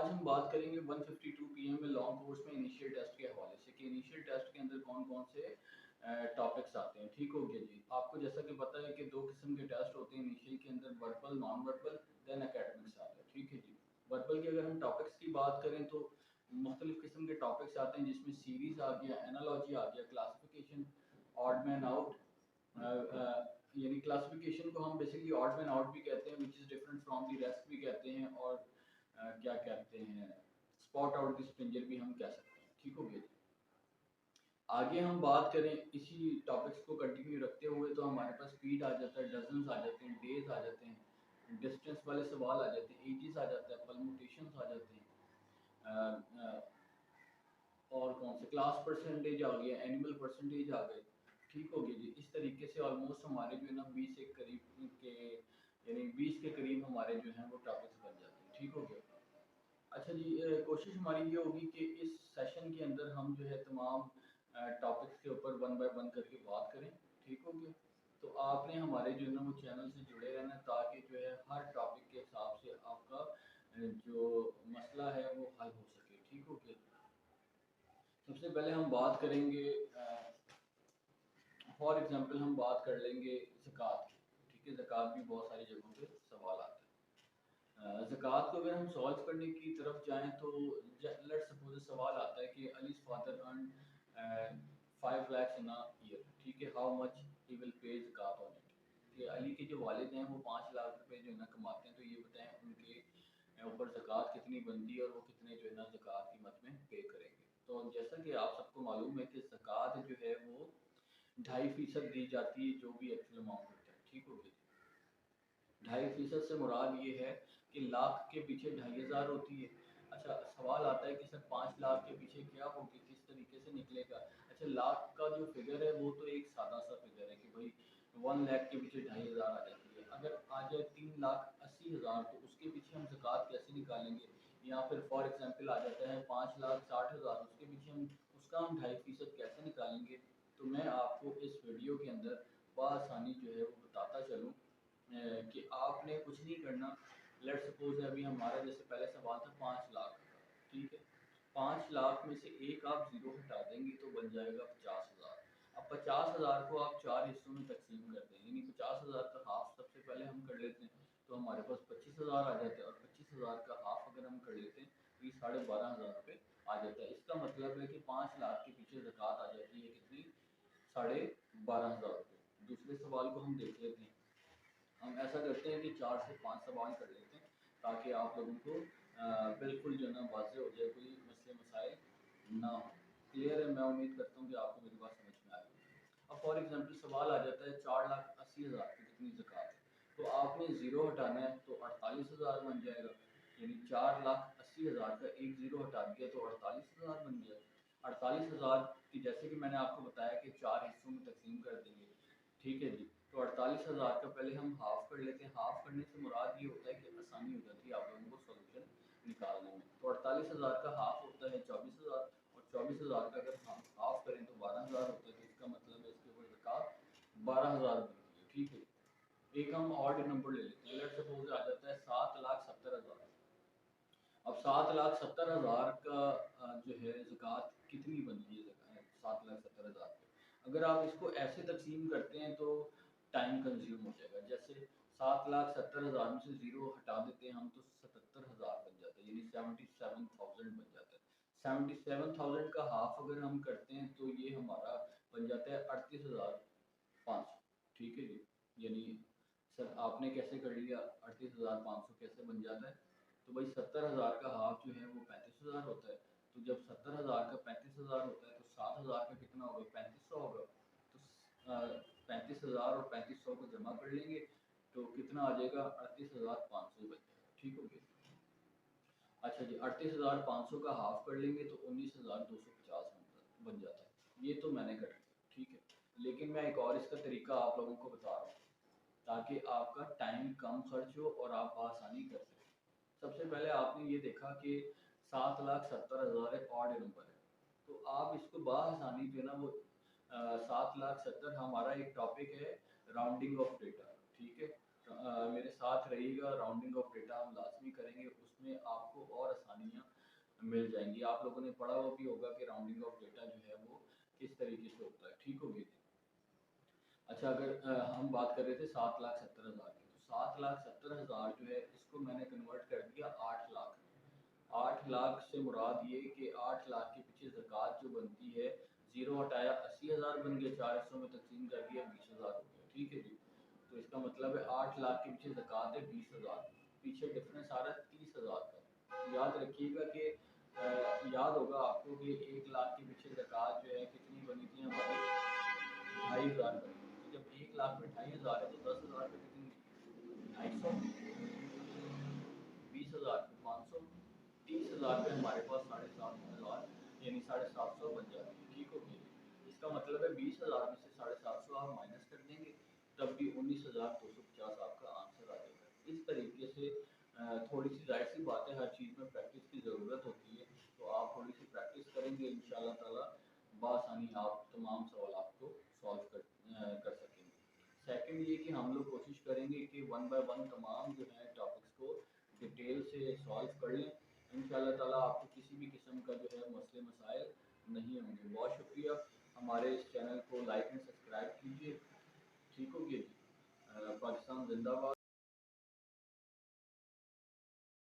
आज हम बात करेंगे 152 पीएम में लॉन्ग कोर्स में इनिशियल टेस्ट के हवाले से कि इनिशियल टेस्ट के अंदर कौन कौन से टॉपिक्स आते हैं। ठीक हो गया जी। आपको जैसा कि पता है कि दो किस्म के टेस्ट होते हैं इनिशियल के अंदर, verbal, non verbal, then academics आता है। ठीक है जी। वर्बल की अगर हम टॉपिक्स की बात करें तो मुख्तलिफ किस्म के टॉपिक्स आते हैं, जिसमें सीरीज आ गया, एनालॉजी आ गया, क्लासिफिकेशन, ऑड मैन आउट, यानी क्लासिफिकेशन को हम बेसिकली ऑड मैन आउट भी कहते हैं, which is different from the rest भी कहते हैं, और क्या कहते हैं, स्पॉट आउट द स्ट्रेंजर भी हम कह सकते हैं। ठीक हो गया। आगे हम बात करें इसी टॉपिक्स को कंटिन्यू रखते हुए तो हमारे पास स्पीड आ जाता है, डजन्स आ जाते हैं, डेज आ जाते हैं, डिस्टेंस वाले सवाल आ जाते हैं, एजेस आ जाता है, परम्यूटेशंस आ जाते हैं, और कौन से क्लास परसेंटेज आ गया, एनिमल परसेंटेज आ गए। ठीक हो गया जी। इस तरीके से ऑलमोस्ट हमारे जो है ना 20 के करीब के, यानी 20 के करीब हमारे जो हैं वो टॉपिक्स बन जाते हैं। ठीक हो गया। अच्छा जी, कोशिश हमारी ये होगी कि इस सेशन के अंदर हम जो है तमाम टॉपिक्स के ऊपर वन बाय वन करके बात करें। ठीक हो गया। तो आपने हमारे जो है ना वो चैनल से जुड़े रहना, ताकि जो है हर टॉपिक के हिसाब से आपका जो मसला है वो हल हो सके। ठीक हो गया। सबसे पहले हम बात करेंगे, फॉर एग्जांपल हम बात कर लेंगे ज़कात की। ठीक है, ज़कात भी बहुत सारी जगहों पे सवाल आता है। ज़कात को अगर हम सॉल्व करने की तरफ जाएं तो लेट्स सपोज सवाल आता है कि अली's father earn 5 lakhs in a year. ठीक है, how much he will pay ज़कात ऑन इट। कि अली के जो वालिद हैं वो 5 लाख रुपए जो है ना कमाते हैं, तो ये बताएं उनके ऊपर ज़कात कितनी बनती है और वो कितने जो है ना ज़कात की मद में पे करेंगे। तो जैसा कि आप सबको मालूम है कि ज़कात जो है वो 2.5% दी जाती है, जो भी एक्चुअल अमाउंट होता है। ठीक हो गया। 2.5% से मुराद ये है कि लाख के पीछे 2,500 होती है। अच्छा, सवाल आता है कि सर 5 लाख के पीछे क्या होगी, किस तरीके से निकलेगा। अच्छा, लाख का जो फिगर है वो तो एक सादा सा फिगर है कि भाई 1 लाख के पीछे 2,500 आ जाती है। अगर आ जाए 3,80,000 तो उसके पीछे हम ज़कात कैसे निकालेंगे। या फिर फॉर एग्जांपल आ जाता है 5,60,000, उसके पीछे हम उसका हम 2.5% कैसे निकालेंगे। तो मैं आपको इस वीडियो के अंदर बआसानी जो है वो बताता चलूँ कि आपने कुछ नहीं करना। लेट सपोज अभी हमारा जैसे पहले सवाल था 5 लाख का। ठीक है, 5 लाख में से एक आप जीरो हटा देंगे तो बन जाएगा 50,000। अब 50,000 को आप 4 हिस्सों में तकसीम कर दें, यानी 50,000 का हाफ सबसे पहले हम कर लेते हैं, तो हमारे पास 25,000 आ जाता है, और 25,000 का हाफ अगर हम कर लेते हैं तो ये 12,500 रुपये आ जाता है। इसका मतलब है कि 5 लाख के पीछे ज़कात आ जाती है कितनी, 12,500 रुपये। दूसरे सवाल को हम देख लेते हैं। हम ऐसा करते हैं कि 4 से 5 सवाल कर लेते हैं, ताकि आप लोगों को बिल्कुल जो है ना वाज़ेह हो जाए, कोई मसले मसाइल ना हो। क्लियर है, मैं उम्मीद करता हूँ कि आपको मेरी बात समझ में आ रही है। अब फॉर एग्जांपल सवाल आ जाता है 4,80,000 की कितनी ज़कात है, तो आपने ज़ीरो हटाना है, तो 48,000 बन जाएगा। यानी 4,80,000 का एक ज़ीरो हटा दिया तो 48,000 बन गया। 48,000 की जैसे कि मैंने आपको बताया कि 4 हिस्सों में तकसीम कर देंगे। ठीक है जी। तो 48,000 का पहले हम हाफ कर लेते हैं। हाफ करने से मुराद ये होता है कि आसानी हो जाती है आप लोगों को सोल्यूशन निकालने में। तो 48,000 का हाफ होता है 24,000, और 24,000 का अगर हम हाफ करें तो 12,000 होता है। तो इसका मतलब है इसके ऊपर ज़कात 12,000 बनती है। ठीक है। एक हम ऑड नंबर ले लेते हैं, लेट्स सपोज आ जाता है 7,70,000। अब 7,70,000 का जो है ज़कात कितनी बनती है 7,70,000 पे। अगर आप इसको ऐसे तकसीम करते हैं तो टाइम कंज्यूम हो जाएगा। जैसे 7,70,000 में से ज़ीरो हटा देते हैं हम तो 77,000 बन जाता है, यानी 77,000 बन जाता है। 77,000 का हाफ अगर हम करते हैं तो ये हमारा बन जाता है 38,500। ठीक है जी। यानी सर आपने कैसे कर लिया, 38,500 कैसे बन जाता है। तो भाई 70,000 का हाफ जो है वो 35,000 होता है। तो जब 70,000 का 35,000 होता है तो 7,000 का कितना होगा, 3500 होगा। तो 35,000 और 3500 को जमा कर लेंगे तो कितना आ जाएगा, 38,500 बच जाएगा। ठीक हो गया। अच्छा जी, 38,500 का हाफ कर लेंगे तो 19,250 बन जाता है। ये तो मैंने कर लिया। ठीक है। लेकिन मैं एक और इसका तरीका आप लोगों को बता रहा हूँ, ताकि आपका टाइम कम खर्च हो और आप आसानी कर सकें। सबसे पहले आपने ये देखा कि 7,70,000 एक ऑड नंबर है, तो आप इसको बआसानी जो है ना वो 7,70,000 हमारा एक टॉपिक है राउंडिंग ऑफ डेटा। ठीक है। मेरे साथ रहिएगा, राउंडिंग ऑफ डेटा हम लाजमी करेंगे, उसमें आपको और आसानियाँ मिल जाएंगी। आप लोगों ने पढ़ा हुआ भी होगा कि राउंडिंग ऑफ डेटा जो है वो किस तरीके से होता है, ठीक होगी। अच्छा, अगर हम बात कर रहे थे 7,70,000 की, तो 7,70,000 जो है इसको मैंने कन्वर्ट कर दिया 8 लाख में। 8 लाख से मुराद ये कि 8 लाख के पीछे ज़कात जो बनती है, ज़ीरो हटाया 80,000 बन गया, 4 हिस्सों में तकसीम कर दिया 20,000 हो गया, ठीक है जी। तो इसका मतलब है 8 लाख के पीछे ज़कात है 20,000, पीछे डिफरेंस आ रहा है 30,000 का। याद रखिएगा कि याद होगा आपको कि 1 लाख के पीछे ज़कात जो है कितनी बनी थी हमारी, 2,500 बनी थी। तो जब 1 लाख में 2,500 है तो 10,000 पे कितनी, 250, 20,000 पे 500, 30,000 पे हमारे पास 7,500 यानी 750 बन जाती है, ठीक हो गई। इसका मतलब है 20,000 में से 750 आप माइनस कर देंगे, तब भी 19,250 आपका आंसर आ जाएगा। इस तरीके से थोड़ी सी जाहिर सी बात है, हर चीज़ में प्रैक्टिस की ज़रूरत होती है, तो आप थोड़ी सी प्रैक्टिस करेंगे इंशाल्लाह ताला बआसानी आप तमाम सवाल को सॉल्व कर सकेंगे। सेकंड ये कि हम लोग कोशिश करेंगे कि वन बाय वन तमाम जो है टॉपिक्स को डिटेल से सॉल्व कर लें। इंशाल्लाह ताला आपको किसी भी किस्म का जो है मसले मसाइल नहीं होंगे। बहुत शुक्रिया, हमारे इस चैनल को लाइक एंड सब्सक्राइब कीजिए, ठीक हो गया जी। पाकिस्तान जिंदाबाद।